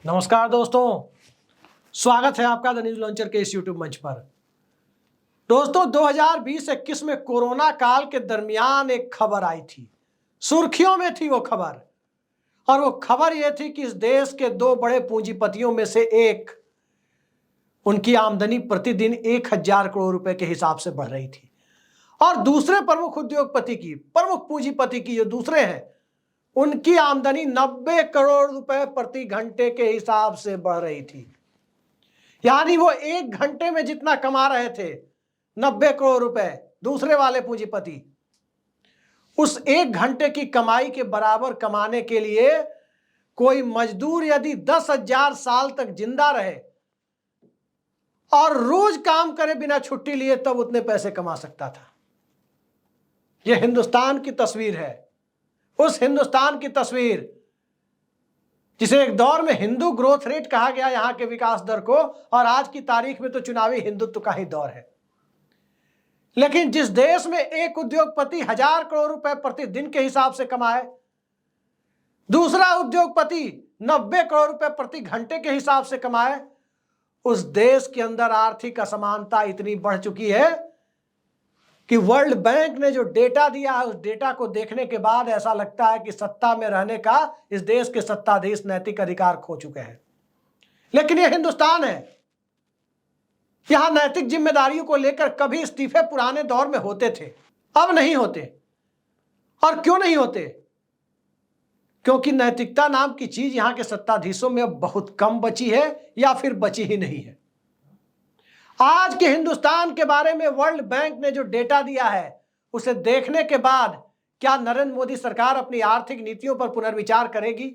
नमस्कार दोस्तों, स्वागत है आपका द न्यूज लॉन्चर के इस यूट्यूब मंच पर। दोस्तों 2020-21 में कोरोना काल के दरमियान एक खबर आई थी, सुर्खियों में थी वो खबर। और वो खबर ये थी कि इस देश के दो बड़े पूंजीपतियों में से एक, उनकी आमदनी प्रतिदिन 1000 करोड़ रुपए के हिसाब से बढ़ रही थी, और दूसरे प्रमुख उद्योगपति की, प्रमुख पूंजीपति की जो दूसरे हैं, उनकी आमदनी 90 करोड़ रुपए प्रति घंटे के हिसाब से बढ़ रही थी। यानी वो एक घंटे में जितना कमा रहे थे 90 करोड़ रुपए, दूसरे वाले पूंजीपति उस एक घंटे की कमाई के बराबर कमाने के लिए कोई मजदूर यदि 10,000 साल तक जिंदा रहे और रोज काम करे बिना छुट्टी लिए, तब उतने पैसे कमा सकता था। यह हिंदुस्तान की तस्वीर है, उस हिंदुस्तान की तस्वीर जिसे एक दौर में हिंदू ग्रोथ रेट कहा गया यहां के विकास दर को, और आज की तारीख में तो चुनावी हिंदुत्व का ही दौर है। लेकिन जिस देश में एक उद्योगपति 1000 करोड़ रुपए प्रतिदिन के हिसाब से कमाए, दूसरा उद्योगपति 90 करोड़ रुपए प्रति घंटे के हिसाब से कमाए, उस देश के अंदर आर्थिक असमानता इतनी बढ़ चुकी है कि वर्ल्ड बैंक ने जो डेटा दिया है, उस डेटा को देखने के बाद ऐसा लगता है कि सत्ता में रहने का इस देश के सत्ताधीश नैतिक अधिकार खो चुके हैं। लेकिन यह हिंदुस्तान है, यहां नैतिक जिम्मेदारियों को लेकर कभी इस्तीफे पुराने दौर में होते थे, अब नहीं होते। और क्यों नहीं होते? क्योंकि नैतिकता नाम की चीज यहां के सत्ताधीशों में अब बहुत कम बची है, या फिर बची ही नहीं है। आज के हिंदुस्तान के बारे में वर्ल्ड बैंक ने जो डेटा दिया है, उसे देखने के बाद क्या नरेंद्र मोदी सरकार अपनी आर्थिक नीतियों पर पुनर्विचार करेगी?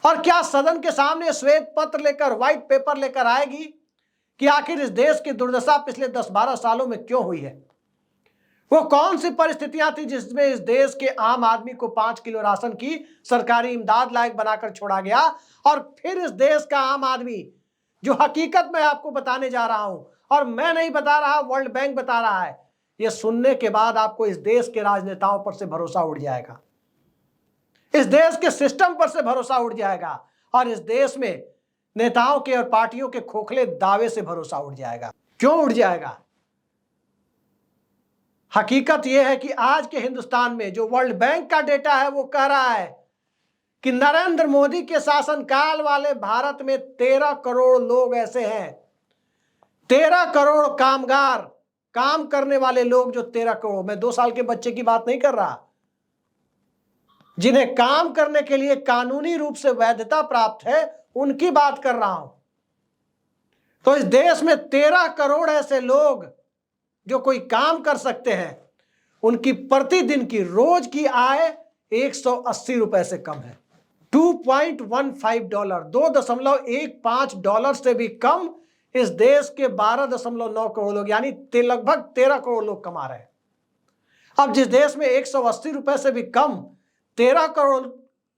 और क्या सदन के सामने श्वेत पत्र लेकर, व्हाइट पेपर लेकर आएगी कि आखिर इस देश की दुर्दशा पिछले 10-12 सालों में क्यों हुई है? वो कौन सी परिस्थितियां थी जिसमें इस देश के आम आदमी को 5 किलो राशन की सरकारी इमदाद लायक बनाकर छोड़ा गया, और फिर इस देश का आम आदमी, जो हकीकत मैं आपको बताने जा रहा हूं, और मैं नहीं बता रहा, वर्ल्ड बैंक बता रहा है, यह सुनने के बाद आपको इस देश के राजनेताओं पर से भरोसा उड़ जाएगा, इस देश के सिस्टम पर से भरोसा उड़ जाएगा, और इस देश में नेताओं के और पार्टियों के खोखले दावे से भरोसा उड़ जाएगा। क्यों उड़ जाएगा? हकीकत यह है कि आज के हिंदुस्तान में जो वर्ल्ड बैंक का डेटा है, वो कह रहा है कि नरेंद्र मोदी के शासनकाल वाले भारत में 13 करोड़ लोग ऐसे हैं, 13 करोड़ कामगार, काम करने वाले लोग, जो 13 करोड़, मैं 2 साल के बच्चे की बात नहीं कर रहा, जिन्हें काम करने के लिए कानूनी रूप से वैधता प्राप्त है, उनकी बात कर रहा हूं। तो इस देश में 13 करोड़ ऐसे लोग जो कोई काम कर सकते हैं, उनकी प्रतिदिन की, रोज की आय 180 रुपए से कम है। $2.15, $2.15 से भी कम इस देश के 12.9 करोड़ लोग, यानी लगभग 13 करोड़ लोग कमा रहे हैं। अब जिस देश में 180 रुपए से भी कम 13 करोड़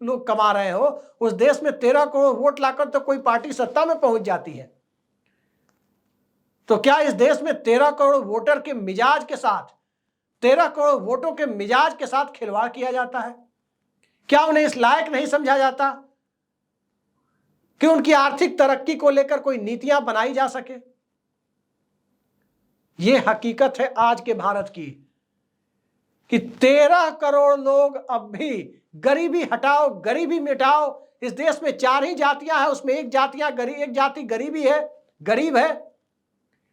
लोग कमा रहे हो, उस देश में 13 करोड़ वोट लाकर तो कोई पार्टी सत्ता में पहुंच जाती है। तो क्या इस देश में 13 करोड़ वोटर के मिजाज के साथ, 13 करोड़ वोटों के मिजाज के साथ खिलवाड़ किया जाता है? क्या उन्हें इस लायक नहीं समझा जाता कि उनकी आर्थिक तरक्की को लेकर कोई नीतियां बनाई जा सके? यह हकीकत है आज के भारत की कि 13 करोड़ लोग अब भी, गरीबी हटाओ, गरीबी मिटाओ, इस देश में 4 ही जातियां हैं, उसमें एक जाति गरीबी है, गरीब है।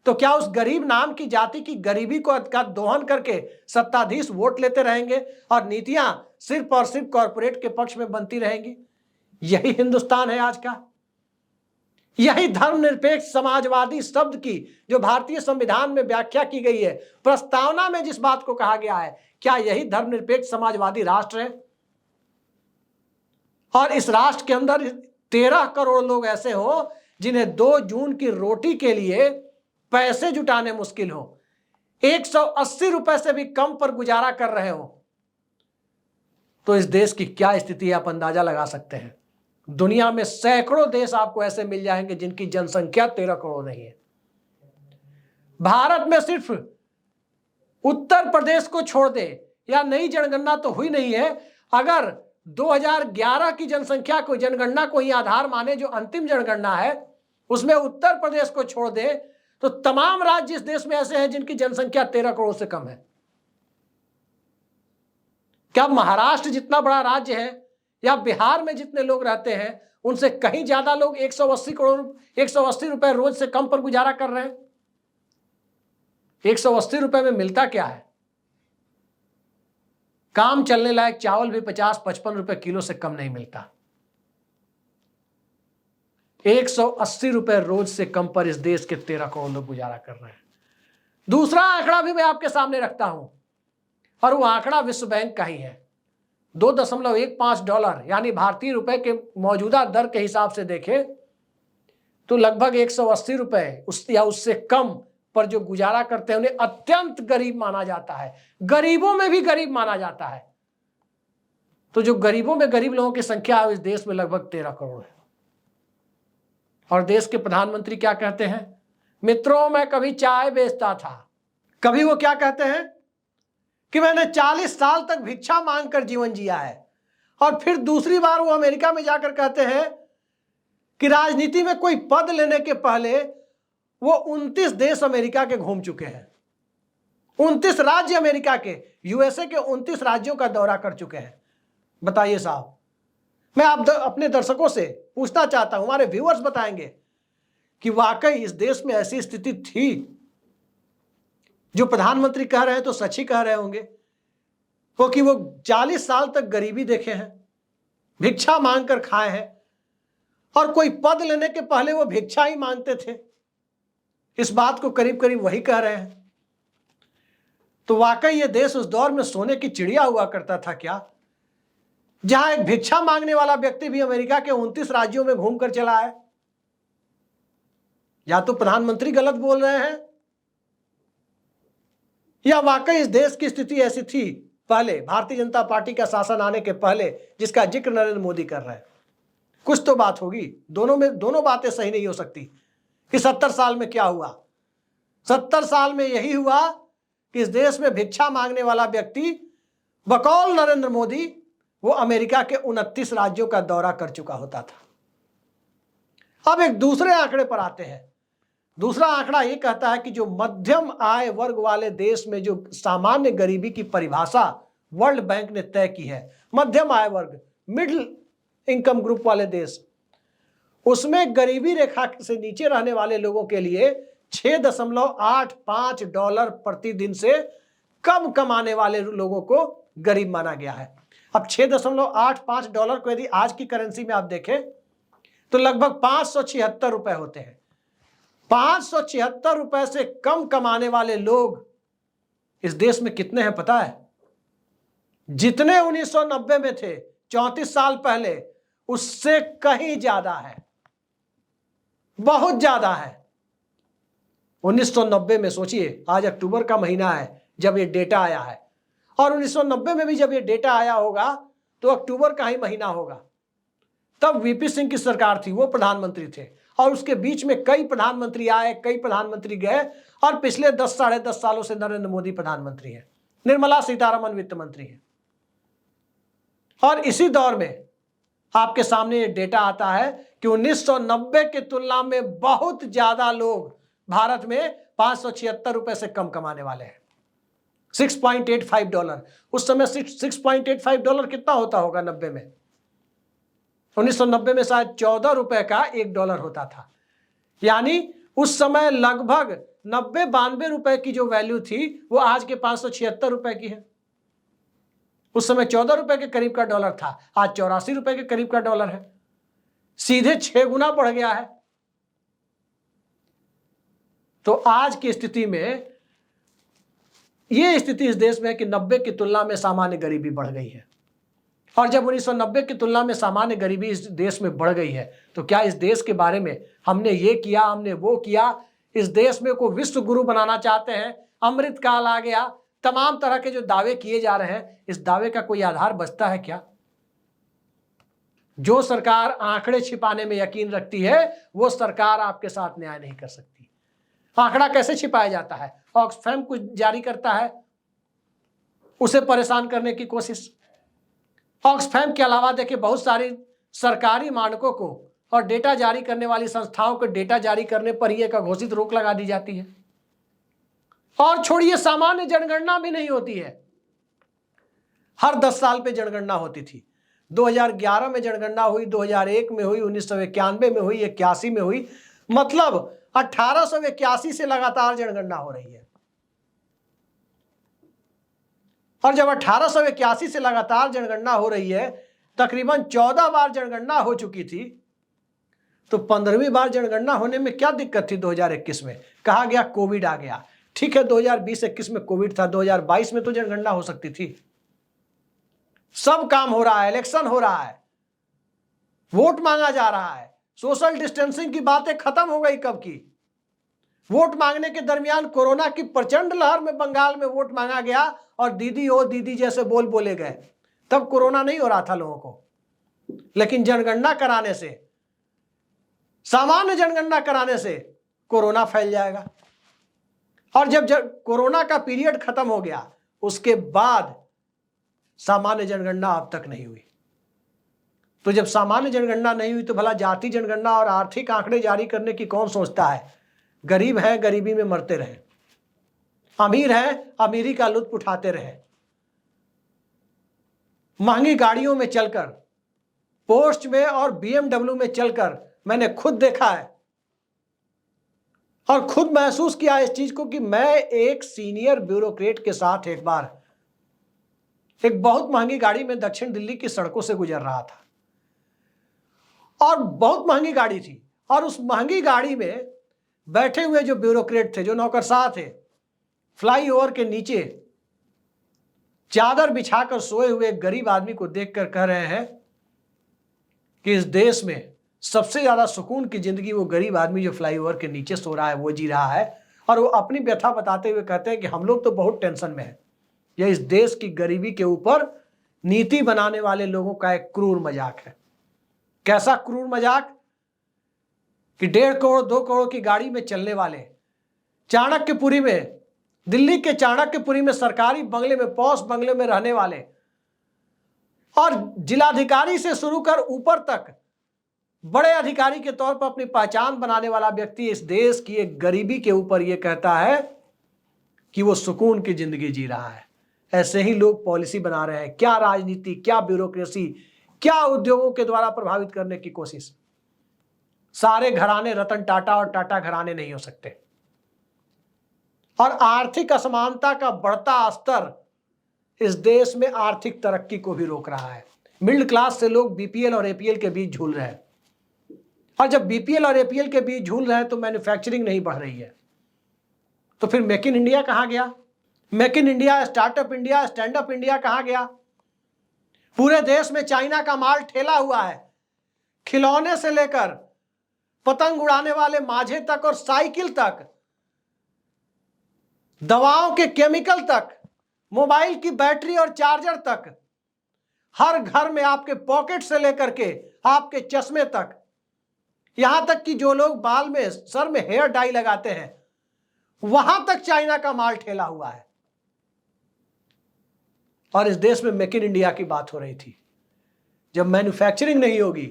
तो क्या उस गरीब नाम की जाति की गरीबी को का दोहन करके सत्ताधीश वोट लेते रहेंगे और नीतियां सिर्फ और सिर्फ कॉर्पोरेट के पक्ष में बनती रहेंगी? यही हिंदुस्तान है आज का। यही धर्मनिरपेक्ष समाजवादी शब्द की जो भारतीय संविधान में व्याख्या की गई है, प्रस्तावना में जिस बात को कहा गया है, क्या यही धर्मनिरपेक्ष समाजवादी राष्ट्र है? और इस राष्ट्र के अंदर 13 करोड़ लोग ऐसे हो जिन्हें 2 जून की रोटी के लिए पैसे जुटाने मुश्किल हो, 180 रुपए से भी कम पर गुजारा कर रहे हो, तो इस देश की क्या स्थिति है, आप अंदाजा लगा सकते हैं। दुनिया में सैकड़ों देश आपको ऐसे मिल जाएंगे जिनकी जनसंख्या 13 करोड़ नहीं है। भारत में सिर्फ उत्तर प्रदेश को छोड़ दे, या नई जनगणना तो हुई नहीं है, अगर 2011 की जनसंख्या को, जनगणना को ही आधार माने, जो अंतिम जनगणना है, उसमें उत्तर प्रदेश को छोड़ दे तो तमाम राज्य इस देश में ऐसे हैं जिनकी जनसंख्या 13 करोड़ से कम है। क्या महाराष्ट्र जितना बड़ा राज्य है या बिहार में जितने लोग रहते हैं उनसे कहीं ज्यादा लोग 180 रुपए रोज से कम पर गुजारा कर रहे हैं? 180 रुपए में मिलता क्या है? काम चलने लायक चावल भी 50-55 रुपए किलो से कम नहीं मिलता। 180 रुपए रोज से कम पर इस देश के 13 करोड़ लोग गुजारा कर रहे हैं। दूसरा आंकड़ा भी मैं आपके सामने रखता हूं और वो आंकड़ा विश्व बैंक का ही है। $2.15 यानी भारतीय रुपए के मौजूदा दर के हिसाब से देखें तो लगभग 180 रुपए या उससे कम पर जो गुजारा करते हैं उन्हें अत्यंत गरीब माना जाता है। गरीबों में भी गरीब माना जाता है। तो जो गरीबों में गरीब लोगों की संख्या इस देश में लगभग 13 करोड़ है। और देश के प्रधानमंत्री क्या कहते हैं? मित्रों, मैं कभी चाय बेचता था। कभी वो क्या कहते हैं कि मैंने 40 साल तक भिक्षा मांगकर जीवन जिया है। और फिर दूसरी बार वो अमेरिका में जाकर कहते हैं कि राजनीति में कोई पद लेने के पहले वो 29 देश अमेरिका के घूम चुके हैं। 29 राज्य अमेरिका के, यूएसए के 29 राज्यों का दौरा कर चुके हैं। बताइए साहब, मैं आप अपने दर्शकों से पूछना चाहता हूं, हमारे व्यूअर्स बताएंगे कि वाकई इस देश में ऐसी स्थिति थी? जो प्रधानमंत्री कह रहे हैं तो सच ही कह रहे होंगे, क्योंकि वो 40 साल तक गरीबी देखे हैं, भिक्षा मांगकर खाए हैं और कोई पद लेने के पहले वो भिक्षा ही मांगते थे। इस बात को करीब करीब वही कह रहे हैं। तो वाकई ये देश उस दौर में सोने की चिड़िया हुआ करता था क्या, जहां एक भिक्षा मांगने वाला व्यक्ति भी अमेरिका के 29 राज्यों में घूमकर चला है? या तो प्रधानमंत्री गलत बोल रहे हैं या वाकई इस देश की स्थिति ऐसी थी पहले, भारतीय जनता पार्टी का शासन आने के पहले, जिसका जिक्र नरेंद्र मोदी कर रहे हैं। कुछ तो बात होगी। दोनों बातें सही नहीं हो सकती कि 70 साल में क्या हुआ। 70 साल में यही हुआ कि इस देश में भिक्षा मांगने वाला व्यक्ति बकौल नरेंद्र मोदी वो अमेरिका के 29 राज्यों का दौरा कर चुका होता था। अब एक दूसरे आंकड़े पर आते हैं। दूसरा आंकड़ा यह कहता है कि जो मध्यम आय वर्ग वाले देश में जो सामान्य गरीबी की परिभाषा वर्ल्ड बैंक ने तय की है, मध्यम आय वर्ग, मिडिल इनकम ग्रुप वाले देश, उसमें गरीबी रेखा से नीचे रहने वाले लोगों के लिए $6.85 प्रतिदिन से कम कमाने वाले लोगों को गरीब माना गया है। अब $6.85 को यदि आज की करेंसी में आप देखें तो लगभग 576 रुपए होते हैं। 576 रुपए से कम कमाने वाले लोग इस देश में कितने हैं पता है? जितने 1990 में थे, 34 साल पहले, उससे कहीं ज्यादा है, बहुत ज्यादा है। 1990 में सोचिए, आज अक्टूबर का महीना है जब ये डेटा आया है, और 1990 में भी जब ये डेटा आया होगा तो अक्टूबर का ही महीना होगा। तब वीपी सिंह की सरकार थी, वो प्रधानमंत्री थे, और उसके बीच में कई प्रधानमंत्री आए, कई प्रधानमंत्री गए, और पिछले 10 साढ़े 10 सालों से नरेंद्र मोदी प्रधानमंत्री हैं, निर्मला सीतारमण वित्त मंत्री हैं। और इसी दौर में आपके सामने ये डेटा आता है कि 1990 की तुलना में बहुत ज्यादा लोग भारत में 576 रुपए से कम कमाने वाले हैं। $6.85। उस समय $6.85 कितना होता होगा 90 में? 1990 में शायद 14 रुपए का $1 होता था। यानी उस समय लगभग 90-92 रुपए की जो वैल्यू थी वो आज के 576 रुपए की है। उस समय 14 रुपए के करीब का डॉलर था, आज 84 रुपए के करीब का डॉलर है। सीधे 6 गुना बढ़ गया है। तो आज की स्थिति में यह स्थिति इस देश में है कि 90 की तुलना में सामान्य गरीबी बढ़ गई है। और जब 1990 की तुलना में सामान्य गरीबी इस देश में बढ़ गई है तो क्या इस देश के बारे में हमने ये किया, हमने वो किया, इस देश में को विश्व गुरु बनाना चाहते हैं, अमृत काल आ गया, तमाम तरह के जो दावे किए जा रहे हैं, इस दावे का कोई आधार बचता है क्या? जो सरकार आंकड़े छिपाने में यकीन रखती है वो सरकार आपके साथ न्याय नहीं कर सकती। आंकड़ा कैसे छिपाया जाता है? ऑक्सफैम कुछ जारी करता है, उसे परेशान करने की कोशिश। ऑक्सफैम के अलावा देखिए बहुत सारी सरकारी मानकों को और डेटा जारी करने वाली संस्थाओं को डेटा जारी करने पर ही एक अघोषित रोक लगा दी जाती है। और छोड़िए, सामान्य जनगणना भी नहीं होती है, हर 10 साल पे जनगणना होती थी। 2011 में जनगणना हुई, 2001 में हुई, 1991 में हुई, 81 में हुई, मतलब 1881 से लगातार जनगणना हो रही है। और जब 1881 से लगातार जनगणना हो रही है, तकरीबन 14 बार जनगणना हो चुकी थी, तो 15वीं बार जनगणना होने में क्या दिक्कत थी? 2021 में कहा गया कोविड आ गया। ठीक है, 2020-21 में कोविड था, 2022 में तो जनगणना हो सकती थी। सब काम हो रहा है, इलेक्शन हो रहा है, वोट मांगा जा रहा है, सोशल डिस्टेंसिंग की बातें खत्म हो गई कब की। वोट मांगने के दरमियान कोरोना की प्रचंड लहर में बंगाल में वोट मांगा गया और दीदी ओ दीदी जैसे बोले गए, तब कोरोना नहीं हो रहा था लोगों को। लेकिन जनगणना कराने से, सामान्य जनगणना कराने से कोरोना फैल जाएगा। और जब कोरोना का पीरियड खत्म हो गया, उसके बाद सामान्य जनगणना अब तक नहीं हुई। तो जब सामान्य जनगणना नहीं हुई तो भला जाति जनगणना और आर्थिक आंकड़े जारी करने की कौन सोचता है? गरीब है, गरीबी में मरते रहे, अमीर है, अमीरी का लुत्फ उठाते रहे, महंगी गाड़ियों में चलकर, पोर्श में और BMW में चलकर मैंने खुद देखा है और खुद महसूस किया इस चीज को कि मैं एक सीनियर ब्यूरोक्रेट के साथ एक बार एक बहुत महंगी गाड़ी में दक्षिण दिल्ली की सड़कों से गुजर रहा था और बहुत महंगी गाड़ी थी। और उस महंगी गाड़ी में बैठे हुए जो ब्यूरोक्रेट थे, जो नौकरशाह थे, फ्लाईओवर के नीचे चादर बिछाकर सोए हुए एक गरीब आदमी को देखकर कह रहे हैं कि इस देश में सबसे ज्यादा सुकून की जिंदगी वो गरीब आदमी जो फ्लाईओवर के नीचे सो रहा है वो जी रहा है। और वो अपनी व्यथा बताते हुए कहते हैं कि हम लोग तो बहुत टेंशन में हैं। यह इस देश की गरीबी के ऊपर नीति बनाने वाले लोगों का एक क्रूर मजाक है। कैसा क्रूर मजाक कि 1.5 करोड़ 2 करोड़ की गाड़ी में चलने वाले, चाणक्यपुरी में, दिल्ली के चाणक्यपुरी में सरकारी बंगले में, पॉश बंगले में रहने वाले और जिलाधिकारी से शुरू कर ऊपर तक बड़े अधिकारी के तौर पर अपनी पहचान बनाने वाला व्यक्ति इस देश की एक गरीबी के ऊपर यह कहता है कि वो सुकून की जिंदगी जी रहा है। ऐसे ही लोग पॉलिसी बना रहे हैं। क्या राजनीति, क्या ब्यूरोक्रेसी, क्या उद्योगों के द्वारा प्रभावित करने की कोशिश। सारे घराने रतन टाटा और टाटा घराने नहीं हो सकते। और आर्थिक असमानता का बढ़ता स्तर इस देश में आर्थिक तरक्की को भी रोक रहा है। मिडिल क्लास से लोग बीपीएल और एपीएल के बीच झूल रहे हैं। और जब बीपीएल और एपीएल के बीच झूल रहे हैं तो मैन्युफैक्चरिंग नहीं बढ़ रही है। तो फिर मेक इन इंडिया कहां गया? Make in India, startup India, stand up India कहां गया? पूरे देश में चाइना का माल ठेला हुआ है, खिलौने से लेकर पतंग उड़ाने वाले माझे तक और साइकिल तक, दवाओं के केमिकल तक, मोबाइल की बैटरी और चार्जर तक, हर घर में आपके पॉकेट से लेकर के आपके चश्मे तक, यहां तक कि जो लोग बाल में, सर में हेयर डाई लगाते हैं, वहां तक चाइना का माल ठेला हुआ है। और इस देश में मेक इन इंडिया की बात हो रही थी। जब मैन्युफैक्चरिंग नहीं होगी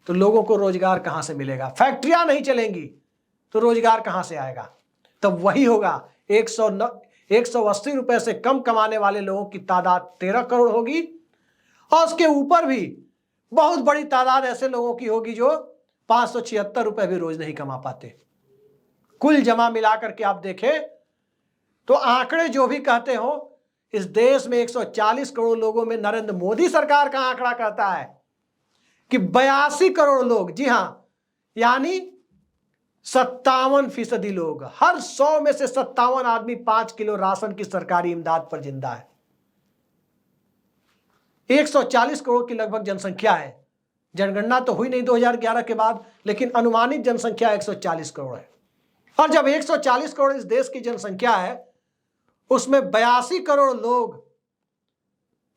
तो लोगों को रोजगार कहां से मिलेगा? फैक्ट्रियां नहीं चलेंगी तो रोजगार कहां से आएगा? तब वही होगा, 180 रुपए से कम कमाने वाले लोगों की तादाद 13 करोड़ होगी और उसके ऊपर भी बहुत बड़ी तादाद ऐसे लोगों की होगी जो 576 रुपए भी रोज नहीं कमा पाते। कुल जमा मिलाकर के आप देखें तो आंकड़े जो भी कहते हो, इस देश में 140 करोड़ लोगों में नरेंद्र मोदी सरकार का आंकड़ा कहता है कि 82 करोड़ लोग, जी हां, यानी 57% लोग, हर 100 में से 57 आदमी 5 किलो राशन की सरकारी इमदाद पर जिंदा है। 140 करोड़ की लगभग जनसंख्या है। जनगणना तो हुई नहीं 2011 के बाद, लेकिन अनुमानित जनसंख्या 140 करोड़ है। और जब 140 करोड़ इस देश की जनसंख्या है, उसमें 82 करोड़ लोग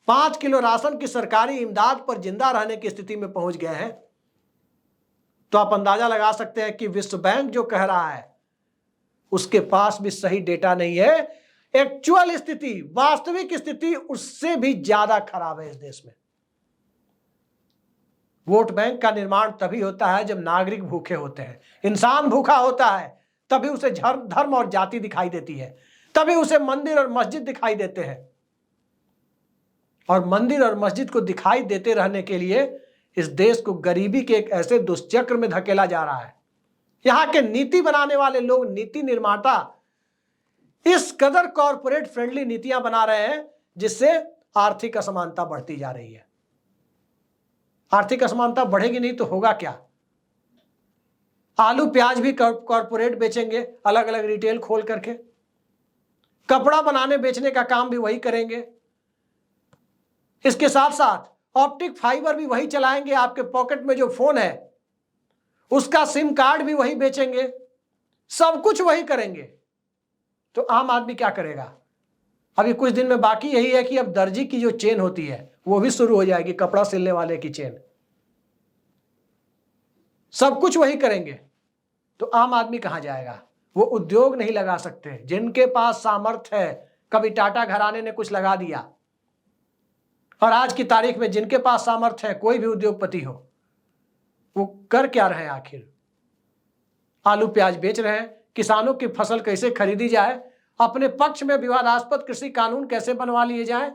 5 किलो राशन की सरकारी इमदाद पर जिंदा रहने की स्थिति में पहुंच गए हैं, तो आप अंदाजा लगा सकते हैं कि विश्व बैंक जो कह रहा है उसके पास भी सही डेटा नहीं है। एक्चुअल स्थिति, वास्तविक स्थिति उससे भी ज्यादा खराब है इस देश में। वोट बैंक का निर्माण तभी होता है जब नागरिक भूखे होते हैं। इंसान भूखा होता है तभी उसे धर्म और जाति दिखाई देती है, तभी उसे मंदिर और मस्जिद दिखाई देते हैं। और मंदिर और मस्जिद को दिखाई देते रहने के लिए इस देश को गरीबी के एक ऐसे दुष्चक्र में धकेला जा रहा है। यहां के नीति बनाने वाले लोग, नीति निर्माता इस कदर कॉरपोरेट फ्रेंडली नीतियां बना रहे हैं जिससे आर्थिक असमानता बढ़ती जा रही है। आर्थिक असमानता बढ़ेगी नहीं तो होगा क्या? आलू प्याज भी कॉरपोरेट बेचेंगे, अलग अलग रिटेल खोल करके। कपड़ा बनाने बेचने का काम भी वही करेंगे। इसके साथ साथ ऑप्टिक फाइबर भी वही चलाएंगे। आपके पॉकेट में जो फोन है उसका सिम कार्ड भी वही बेचेंगे। सब कुछ वही करेंगे। तो आम आदमी क्या करेगा? अभी कुछ दिन में बाकी यही है कि अब दर्जी की जो चेन होती है वो भी शुरू हो जाएगी, कपड़ा सिलने वाले की चेन। सब कुछ वही करेंगे तो आम आदमी कहां जाएगा? वो उद्योग नहीं लगा सकते। जिनके पास सामर्थ्य है, कभी टाटा घराने ने कुछ लगा दिया, और आज की तारीख में जिनके पास सामर्थ्य है, कोई भी उद्योगपति हो, वो कर क्या रहे हैं आखिर? आलू प्याज बेच रहे हैं। किसानों की फसल कैसे खरीदी जाए, अपने पक्ष में विवादास्पद कृषि कानून कैसे बनवा लिए जाए,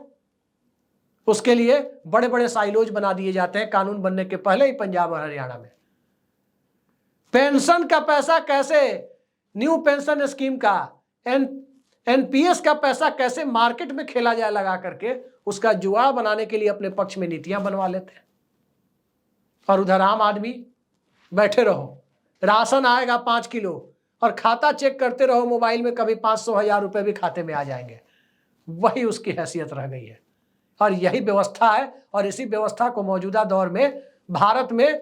उसके लिए बड़े बड़े साइलोज बना दिए जाते हैं कानून बनने के पहले ही पंजाब और हरियाणा में। पेंशन का पैसा कैसे, न्यू पेंशन स्कीम का, एनपीएस का पैसा कैसे मार्केट में खेला जाए लगा करके, उसका जुआ बनाने के लिए अपने पक्ष में नीतियां बनवा लेते हैं। और उधर आम आदमी बैठे रहो, राशन आएगा 5 किलो और खाता चेक करते रहो मोबाइल में, कभी 500-1000 रुपए भी खाते में आ जाएंगे। वही उसकी हैसियत रह गई है। और यही व्यवस्था है, और इसी व्यवस्था को मौजूदा दौर में भारत में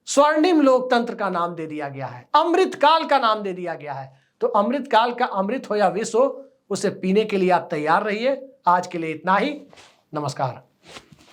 स्वर्णिम लोकतंत्र का नाम दे दिया गया है, अमृत काल का नाम दे दिया गया है। तो अमृत काल का अमृत हो या विष हो, उसे पीने के लिए आप तैयार रहिए। आज के लिए इतना ही। नमस्कार।